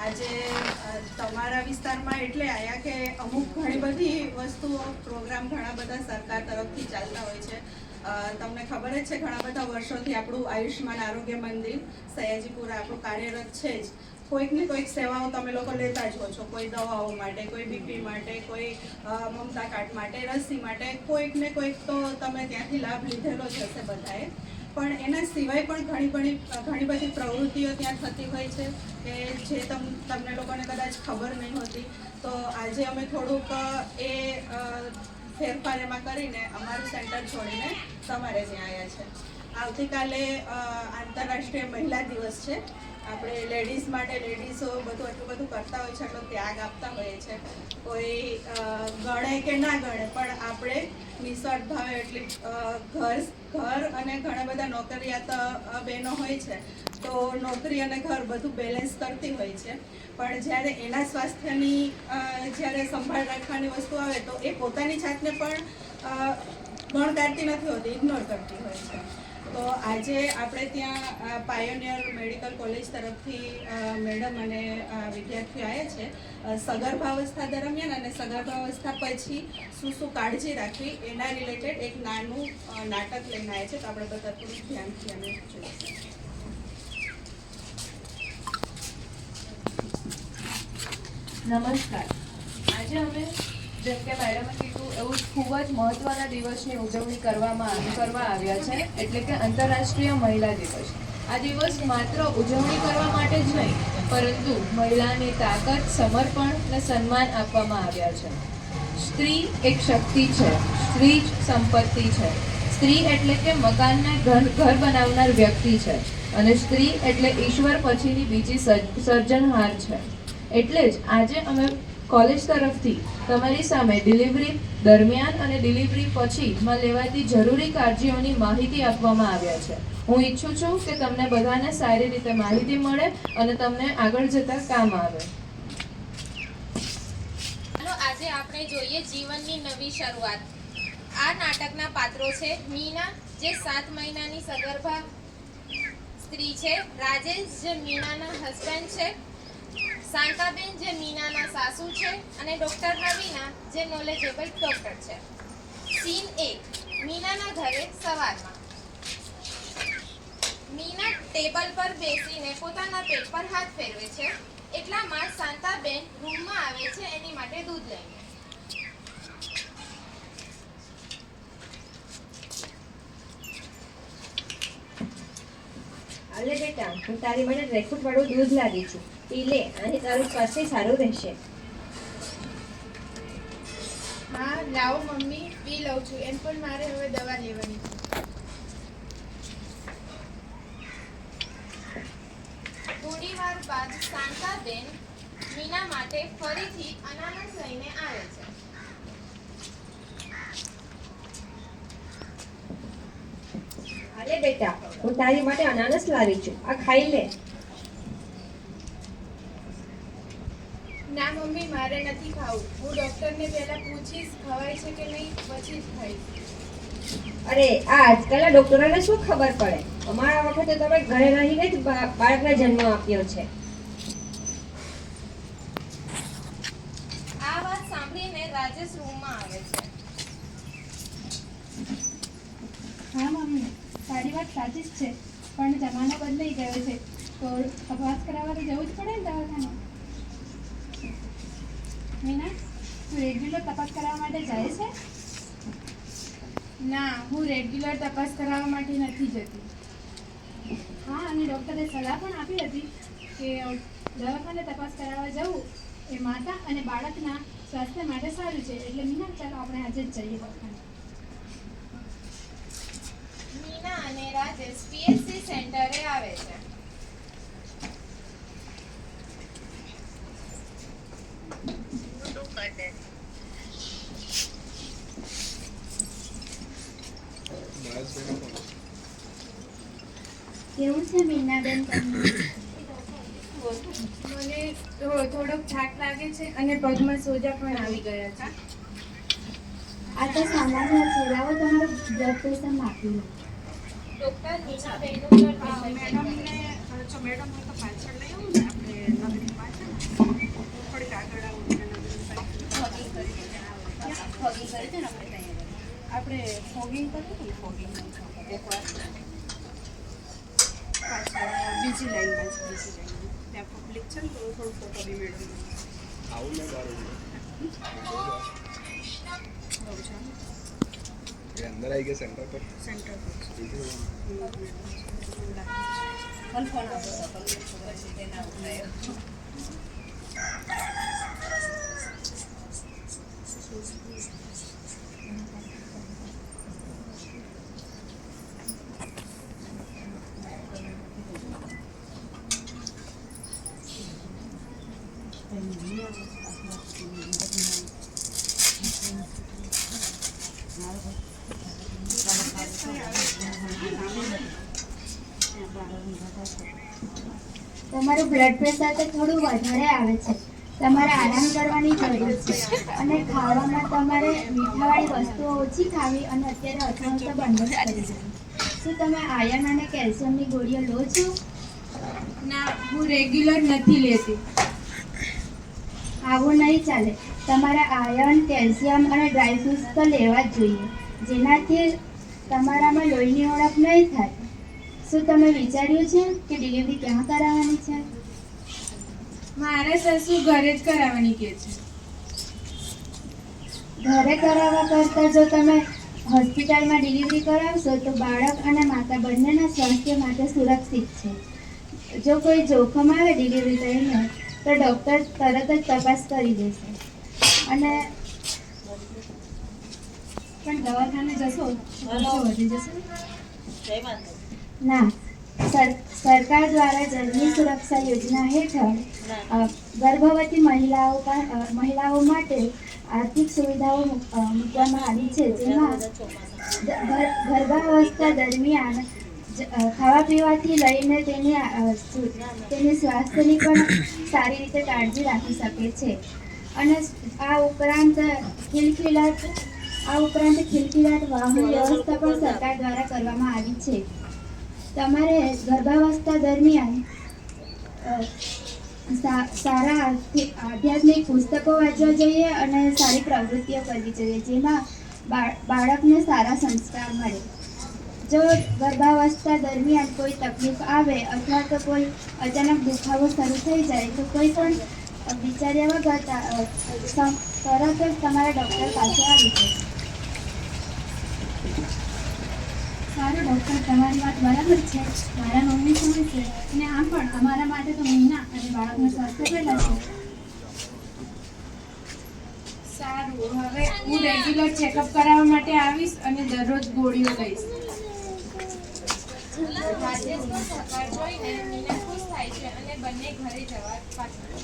આજે તમારા વિસ્તારમાં એટલે આવ્યા કે અમુક ઘણી બધી વસ્તુઓ પ્રોગ્રામ ઘણા બધા સરકાર તરફથી ચાલતા હોય છે. તમને ખબર જ છે ઘણા બધા વર્ષોથી આપણું આયુષ્યમાન આરોગ્ય મંદિર સયાજીપુરા આપણું કાર્યરત છે જ. કોઈક ને કોઈક સેવાઓ તમે લોકો લેતા જ હો છો. કોઈ દવાઓ માટે, કોઈ બીપી માટે, કોઈ મમતા કાર્ડ માટે, રસી માટે, કોઈક ને કોઈક તો તમે ત્યાંથી લાભ લીધેલો જ હશે બધાએ. પણ એના સિવાય પણ ઘણી બધી પ્રવૃત્તિઓ ત્યાં થતી હોય છે કે જે તમને લોકોને કદાચ ખબર નહીં હોતી. તો આજે અમે થોડુંક એ ફેરફાર એમાં કરીને અમારું સેન્ટર છોડીને તમારે ત્યાં આવ્યા છે. આવતીકાલે આંતરરાષ્ટ્રીય મહિલા દિવસ છે. આપણે લેડીઝ માટે લેડીઝો એટલું બધું કરતા હોય છે, એટલો ત્યાગ આપતા હોઈએ છે. કોઈ ગણે કે ના ગણે પણ આપણે નિસ્વાર્થ ભાવે એટલી ઘર અને ઘણા બધા નોકરિયાત બહેનો હોય છે, તો નોકરી અને ઘર બધું બેલેન્સ કરતી હોય છે. પણ જ્યારે એના સ્વાસ્થ્યની જ્યારે સંભાળ રાખવાની વસ્તુ આવે તો એ પોતાની જાતને પણ ગણકારતી નથી હોતી, ઇગ્નોર કરતી હોય છે. તો આજે આપણે ત્યાં પાયોનિયર મેડિકલ કોલેજ તરફથી મેડમ અને વિદ્યાર્થીઓ આવ્યા છે. સગર્ભાવસ્થા દરમિયાન અને સગર્ભાવસ્થા પછી શું કાળજી રાખવી એના રિલેટેડ એક નાનું નાટક લઈને આવ્યા છે. તો આપણે બધા થોડું ધ્યાનથી અમે જોઈશું. નમસ્કાર. આજે અમે જેમ કે મેડમે કીધું એવું ખૂબ જ મહત્વના દિવસની ઉજવણી કરવા આવ્યા છે, એટલે કે આંતરરાષ્ટ્રીય મહિલા દિવસ. આ દિવસ માત્ર ઉજવણી કરવા માટે જ નહીં, પરંતુ મહિલાની તાકાત, સમર્પણ અને સન્માન આપવામાં આવ્યા છે. સ્ત્રી એક શક્તિ છે, સ્ત્રી જ સંપત્તિ છે. સ્ત્રી એટલે કે મકાનને ઘર બનાવનાર વ્યક્તિ છે, અને સ્ત્રી એટલે ઈશ્વર પછીની બીજી સર્જનહાર છે. એટલે જ આજે અમે કોલેજ તરફથી તમારી સામે ડિલિવરી દરમિયાન અને ડિલિવરી પછીમાં લેવાતી જરૂરી કાળજીઓની માહિતી આપવામાં આવ્યા છે. હું ઈચ્છું છું કે તમને બધાને સારી રીતે માહિતી મળે અને તમને આગળ જતા કામ આવે. આજે આપણે જોઈએ જીવનની નવી શરૂઆત. આ નાટકના પાત્રો છે મીના, જે 7 મહિનાની સગર્ભા સ્ત્રી છે, રાજેશ, જે મીનાના હસબન્ડ છે, શાંતાબેન, જે મીનાના સાસુ છે, અને ડોક્ટર રવીના, જે નોલેજેબલ ડોક્ટર છે. સીન 1. મીનાના ઘરે સવારમાં. મીના ટેબલ પર બેસીને પોતાના પેટ પર હાથ ફેરવે છે. એટલામાં શાંતાબેન રૂમમાં આવે છે એની માટે દૂધ લઈને. અલે બેટા, હું તારી માટે ડ્રાયફ્રૂટ વાળું દૂધ લાવી છું, પી લે, અને તારું સ્વાસ્થ્ય સારું રહેશે. હા લાવો મમ્મી, પી લઉં છું. એમ પણ મારે હવે દવા લેવાની છે. થોડી વાર બાદ શાંતાબેન મીના માટે ફરીથી અનાનસ લઈને આવે છે. અલે બેટા, હું તારી માટે અનાનસ લાવી છું, આ ખાઈ લે. ના મમ્મી, મારે નથી ખાવું. હું ડૉક્ટરને પહેલાં પૂછીશ ખવાય છે કે નહીં, પછી જ ખાઈશ. અરે આ આજકાલના ડોક્ટરોને શું ખબર પડે? અમારા વખતે તમે ઘરે રહીને જ બાળકને જન્મ આપ્યો છે. આ વાત સાંભળીને રાજેશ રૂમમાં આવે છે. હા મમ્મી, તારી વાત સાચી જ છે, પણ જમાનો બદલાઈ ગયો છે, તો તપાસ કરાવવા તો જવું જ પડે ને દવાખાને. મીના, તું રેગ્યુલર તપાસ કરાવવા માટે જાય છે? ના, હું રેગ્યુલર તપાસ કરાવવા માટે નથી જતી. હા, અને ડૉક્ટરે સલાહ પણ આપી હતી કે દવાખાને તપાસ કરાવવા જવું એ માતા અને બાળકના સ્વાસ્થ્ય માટે સારું છે. એટલે મીના, ચાલો આપણે આજે જ જઈએ દવાખાને. મીના અને રાજેશ પીએચસી સેન્ટરે આવે છે. કેવું છે મીનાબેન તમને? મને થોડોક થાક લાગે છે અને પગમાં સોજા પણ આવી ગયા છે. આ તો સામાન્ય છે. લાવો તમારું બ્લડ પ્રેશર માપી લો. ડોક્ટર મીનાબેનનું બ્લડ પ્રેશર ચેક કરે છે. મેડમને જો મેડમ હોય તો પાછળ લઈ આવું ને આપણે નગરીમાં આપણે ફોગિંગ કરીએ ને ફોગિંગ એકવાર પાછળ બીજી લાઈનમાં ત્યાં પબ્લિક છે ને થોડું ફોટો બી મેળવી અંદર આવી ગયા સેન્ટર પર સેન્ટર તમારું બ્લડ પ્રેશર તો થોડું વધારે આવે છે. તમારે આરામ કરવાની જરૂર છે અને ખાવામાં તમારે મીઠાવાળી વસ્તુઓ ઓછી ખાવી અને અત્યારે અથાણું તો બંધ જ કરી દેવું. શું તમે આયર્ન અને કેલ્શિયમની ગોળીઓ લો છો? ના, હું રેગ્યુલર નથી લેતી. આવું નહીં ચાલે. તમારે આયર્ન, કેલ્શિયમ અને ડ્રાયફ્રૂટ્સ તો લેવા જ જોઈએ, જેનાથી તમારામાં લોહીની ઓળખ નહીં થાય. શું તમે વિચાર્યું છે કે ડિલિવરી ક્યાં કરાવવાની છે? મારા સાસુ ઘરે જ કરાવવાની કહે છે. ઘરે કરાવવા કરતાં જો તમે હોસ્પિટલમાં ડિલિવરી કરાવશો તો બાળક અને માતા બંનેના સ્વાસ્થ્ય માટે સુરક્ષિત છે. જો કોઈ જોખમ આવે ડિલિવરી ટાઈમે તો ડૉક્ટર તરત જ તપાસ કરી દેશે. અને પણ દવાખાને જશો તો ખર્ચો વધી જશે. ના, સરકાર દ્વારા જનની સુરક્ષા યોજના હેઠળ ગર્ભવતી મહિલાઓ માટે આર્થિક સુવિધાઓ મૂકવામાં આવી છે, જેમાં ગર્ભાવસ્થા દરમિયાન ખાવા પીવાથી લઈને તેની સ્વાસ્થ્યની પણ સારી રીતે કાળજી રાખી શકે છે. અને આ ઉપરાંત ખિલખિલાટ વાહન વ્યવસ્થા પણ સરકાર દ્વારા કરવામાં આવી છે. તમારે ગર્ભાવસ્થા દરમિયાન સારા આધ્યાત્મિક પુસ્તકો વાંચવા જોઈએ અને સારી પ્રવૃત્તિઓ કરવી જોઈએ, જેમાં બાળકને સારા સંસ્કાર મળે. જો ગર્ભાવસ્થા દરમિયાન કોઈ તકલીફ આવે અથવા તો કોઈ અચાનક દુખાવો શરૂ થઈ જાય તો કોઈ પણ વિચાર્યા વગર તરત જ તમારા ડૉક્ટર પાસે આવી જાય. સારું ડૉક્ટર, તમારી વાત બરાબર છે. મારા મમ્મી સમજ છે અને આમ પણ અમારા માટે તો મહિના અને બાળકનું સ્વાસ્થ્ય પહેલાં છે. સારું, હવે હું રેગ્યુલર ચેકઅપ કરાવવા માટે આવીશ અને દરરોજ ગોળીઓ લઈશ. રાજેશનો સહકાર જોઈને મીના ખુશ થાય છે અને બંને ઘરે જવા પાછળ.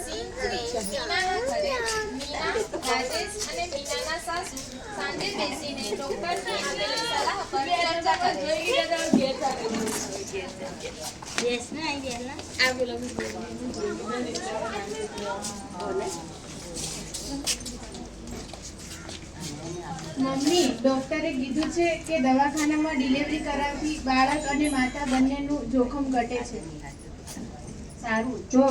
સીન 3 મીનાના ઘરે. મીના, રાજેશ અને મીનાના સાસુ સાંજે બેસીને ડોક્ટરની આપેલી સલાહ પર ચર્ચા કરે મમ્મી, ડોક્ટરે કીધું છે કે દવાખાનામાં ડિલિવરી કરાવતી બાળક અને માતા બંનેનું જોખમ ઘટે છે. સારું, જો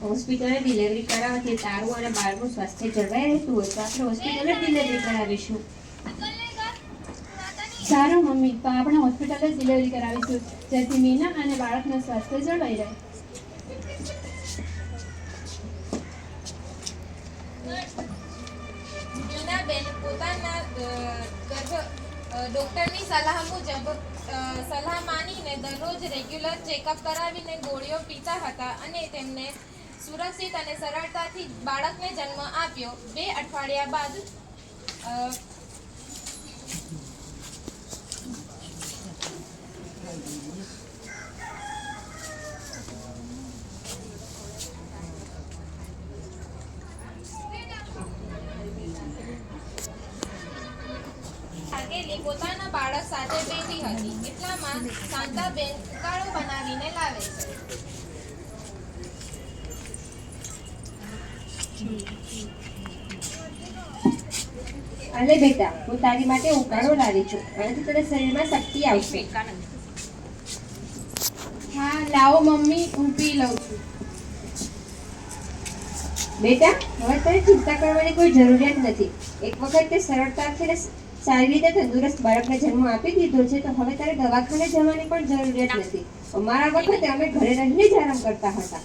હોસ્પિટલે ડિલિવરી કરાવવાથી તારું અને બાળકનું સ્વાસ્થ્ય જળવાઈ રહેતું હોય તો આપણે હોસ્પિટલે ડિલિવરી કરાવીશું. સારું મમ્મી, તો આપણે હોસ્પિટલ જ ડિલિવરી કરાવીશું, જેથી મીના અને બાળકનું સ્વાસ્થ્ય જળવાઈ રહે. મીનાબેન પોતાના ડોક્ટરની સલાહ મુજબ સલાહ માનીને દરરોજ રેગ્યુલર ચેકઅપ કરાવીને ગોળીઓ પીતા હતા અને તેમને સુરક્ષિત અને સરળતાથી બાળકને જન્મ આપ્યો. 2 અઠવાડિયા બાદ પોતાના બાળક સાથે બેઠી હતી. એટલામાં શાંતાબેન ઉકાળો બનાવીને લાવે છે. અલે બેટા, હું તારી માટે ઉકાળો લાવી છું. આનાથી તને શરીરમાં શક્તિ આવશે. હા લાવો મમ્મી, હું પી લઉં છું. બેટા, હવે તારે ચિંતા કરવાની કોઈ જરૂરિયાત નથી. એક વખત તે સરળતાથી ને સારી રીતે તંદુરસ્ત બાળકને જન્મ આપી દીધો છે, તો હવે તારે દવાખાને જવાની પણ જરૂરિયાત નથી. અમારા વખતે અમે ઘરે રહીને જ આરામ કરતા હતા.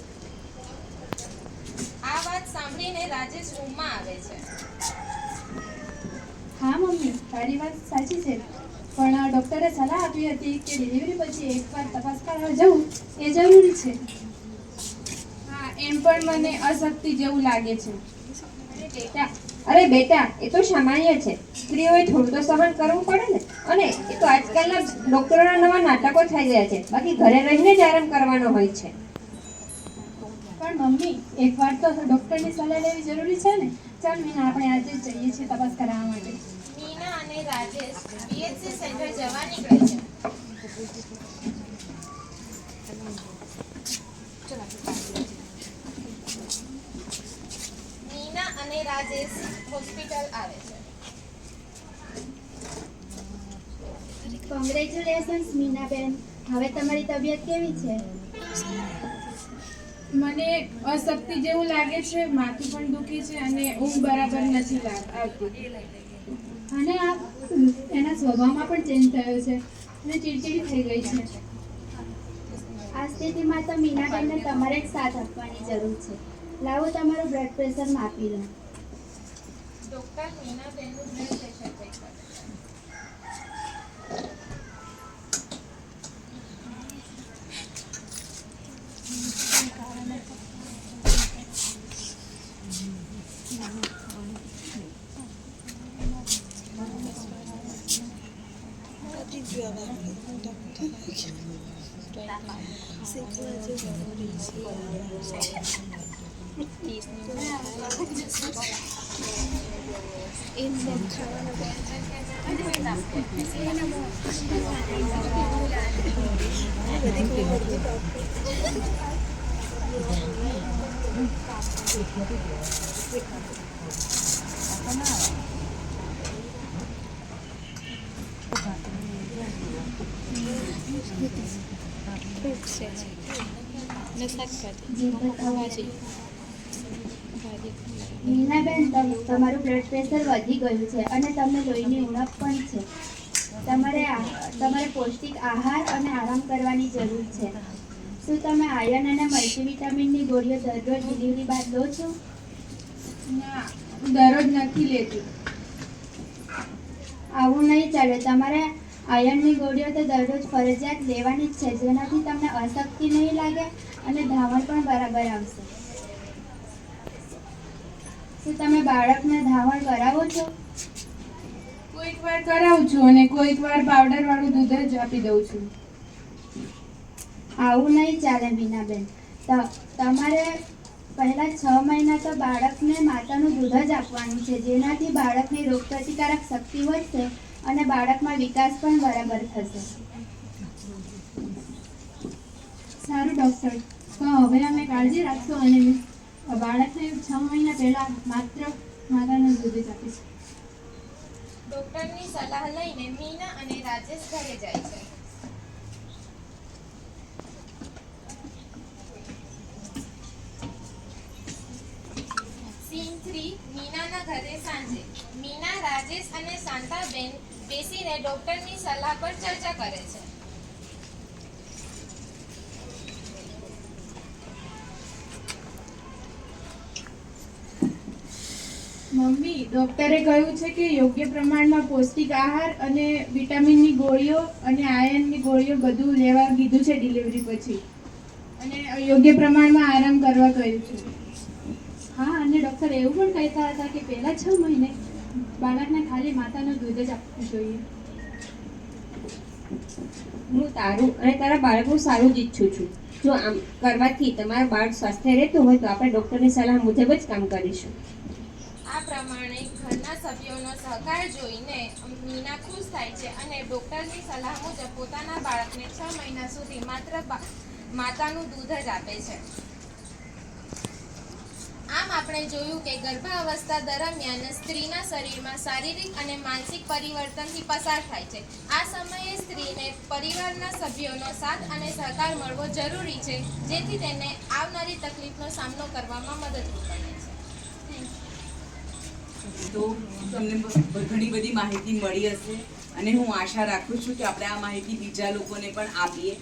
આ વાત સાંભળીને રાજેશ રૂમમાં આવે છે. હા મમ્મી, તારી વાત સાચી છે, પણ ડૉક્ટરે સલાહ આપી હતી કે ડિલિવરી પછી એકવાર તપાસ કરાવવા જવું એ જરૂરી છે. હા, એમ પણ મને અશક્તિ જેવું લાગે છે. અરે બેટા, એ તો સામાન્ય છે. સ્ત્રીઓએ થોડું તો સહન કરવું પડે ને. અને એ તો આજકાલના ડોક્ટરોના નવા નાટકો થઈ ગયા છે. બાકી ઘરે રહીને જ આરામ કરવાનો હોય છે. પણ મમ્મી, એકવાર તો ડૉક્ટરની સલાહ લેવી જરૂરી છે ને. ચાલ મીના, આપણે આજે જ જઈએ છીએ તપાસ કરાવવા માટે. મીના અને રાજેશ બીએચસી સેન્ટર જવા નીકળે છે. મીના અને રાજેશ હોસ્પિટલ આવે છે. કોંગ્રેચ્યુલેશન્સ મીનાબેન. હવે તમારી તબિયત કેવી છે? મને અશક્તિ જેવું લાગે છે, માથું પણ દુખે છે અને ઊંઘ બરાબર નથી આવતી. અને આ એના સ્વભાવમાં પણ ચેન્જ થયો છે અને ચીડચીડી થઈ ગઈ છે. આ સ્થિતિમાં તો મીનાબેનને તમારે જ સાથ આપવાની જરૂર છે. લાવો તમારું બ્લડ પ્રેશર માપી લો. ડોક્ટર મીનાબેનનું બ્લડ પ્રેશર ચેક કરે છે. મીનાબેન, તમારું બ્લડ પ્રેશર વધી ગયું છે અને તમને લોહીની ઉણપ પણ છે. તમારે પૌષ્ટિક આહાર અને આરામ કરવાની જરૂર છે. શું તમે આયર્ન અને મલ્ટીવિટામિનની ગોળીઓ દરરોજ ડિલિવરી બાદ લો છો? ના, હું દરરોજ નથી લેતી. આવું નહીં ચાલે. તમારે આયર્નની ગોળીઓ તો દરરોજ ફરજિયાત લેવાની જ છે, જેનાથી તમને અશક્તિ નહીં લાગે અને ધાવણ પણ બરાબર આવશે. શું તમે બાળકને ધાવણ કરાવો છો? કોઈક વાર કરાવું છું અને કોઈક વાર પાવડર વાળું દૂધ જ આપી દઉં છું. આવું નહીં ચાલે મીનાબેન. તમારે પહેલા 6 મહિના તો બાળકને માતાનું દૂધ જ આપવાનું છે, જેનાથી બાળકની રોગપ્રતિકારક શક્તિ વધશે અને બાળકમાં વિકાસ પણ બરાબર થશે. સારું ડૉક્ટર, તો હવે અમે કાળજી રાખશું અને બાળકને 6 મહિના પહેલાં માત્ર માતાનું દૂધ જ આપીશું. ડોક્ટરની સલાહ લઈને મીના અને રાજેશ ઘરે જાય છે. સીન 3, મીનાના ઘરે સાંજે. મીના, રાજેશ અને શાંતાબેન બેસીને ડોક્ટરની સલાહ પર ચર્ચા કરે છે. મમ્મી, ડોક્ટરે કહ્યું છે કે યોગ્ય પ્રમાણમાં પૌષ્ટિક આહાર અને વિટામિનની ગોળીઓ અને આયર્નની ગોળીઓ બધું લેવા કીધું છે ડિલિવરી પછી, અને યોગ્ય પ્રમાણમાં આરામ કરવા કહ્યું છે. હા, અને ડૉક્ટર એવું પણ કહેતા હતા કે પહેલાં 6 મહિને બાળકને ખાલી માતાનું દૂધ જ આપવું જોઈએ. હું તારું અને તારા બાળકનું સારું જ ઈચ્છું છું. જો આમ કરવાથી તમારું બાળક સ્વાસ્થ્ય રહેતું હોય તો આપણે ડૉક્ટરની સલાહ મુજબ જ કામ કરીશું. આ પ્રમાણે ઘરના સભ્યોનો સહકાર જોઈને મીના ખુશ થાય છે અને ડોક્ટરની સલાહ મુજબ પોતાના બાળકને 6 મહિના સુધી માત્ર માતાનું દૂધ જ આપે છે. આમ આપણે જોયું કે ગર્ભાવસ્થા દરમિયાન સ્ત્રીના શરીરમાં શારીરિક અને માનસિક પરિવર્તનથી પસાર થાય છે. આ સમયે સ્ત્રીને પરિવારના સભ્યોનો સાથ અને સહકાર મળવો જરૂરી છે, જેથી તેને આવનારી તકલીફનો સામનો કરવામાં મદદરૂપ બને છે. તો તમને ઘણી બધી માહિતી મળી હશે અને હું આશા રાખું છું કે આપણે આ માહિતી બીજા લોકોને પણ આપીએ,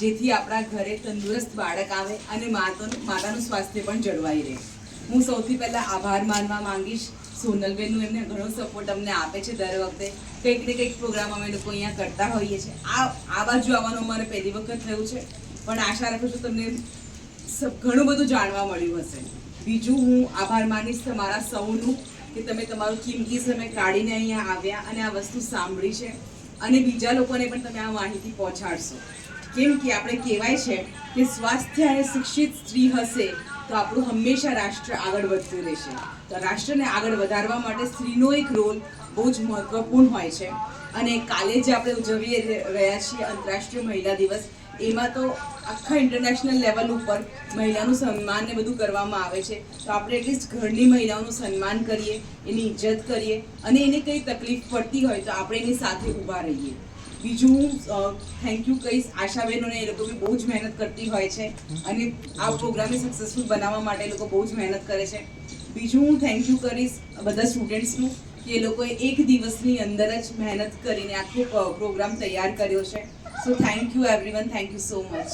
જેથી આપણા ઘરે તંદુરસ્ત બાળક આવે અને માતાનું સ્વાસ્થ્ય પણ જળવાઈ રહે. હું સૌથી પહેલાં આભાર માનવા માંગીશ સોનલબેનનું. એમને ઘણો સપોર્ટ અમને આપે છે. દર વખતે કંઈક ને કંઈક પ્રોગ્રામ અમે લોકો અહીંયા કરતા હોઈએ છીએ. આ બાજુ આવવાનું અમારે પહેલી વખત થયું છે, પણ આશા રાખું છું તમને ઘણું બધું જાણવા મળ્યું હશે. બીજું હું આભાર માનીશ તમારા સૌનું કે તમે તમારો કિંમતી સમય કાઢીને અહીંયા આવ્યા અને આ વસ્તુ સાંભળી છે અને બીજા લોકોને પણ તમે આ માહિતી પહોંચાડશો. કેમ કે આપણે કહેવાય છે કે સ્વાસ્થ્ય અને શિક્ષિત સ્ત્રી હશે તો આપણું હંમેશા રાષ્ટ્ર આગળ વધતું રહેશે. તો રાષ્ટ્રને આગળ વધારવા માટે સ્ત્રીનો એક રોલ બહુ જ મહત્વપૂર્ણ હોય છે. અને કાલે જે આપણે ઉજવી રહ્યા છીએ આંતરરાષ્ટ્રીય મહિલા દિવસ, એમાં તો આખા ઇન્ટરનેશનલ લેવલ ઉપર મહિલાનું સન્માન ને બધું કરવામાં આવે છે. તો આપણે એટલીસ્ટ ઘરની મહિલાઓનું સન્માન કરીએ, એની ઇજ્જત કરીએ અને એને કંઈ તકલીફ પડતી હોય તો આપણે એની સાથે ઊભા રહીએ. બીજું હું થેન્ક યુ કહીશ આશાબેનોને. એ લોકો બી બહુ જ મહેનત કરતી હોય છે અને આ પ્રોગ્રામને સક્સેસફુલ બનાવવા માટે એ લોકો બહુ જ મહેનત કરે છે. બીજું હું થેન્ક યુ કરીશ બધા સ્ટુડન્ટ્સનું કે એ લોકોએ એક દિવસની અંદર જ મહેનત કરીને આખો પ્રોગ્રામ તૈયાર કર્યો છે. So thank you everyone. Thank you so much.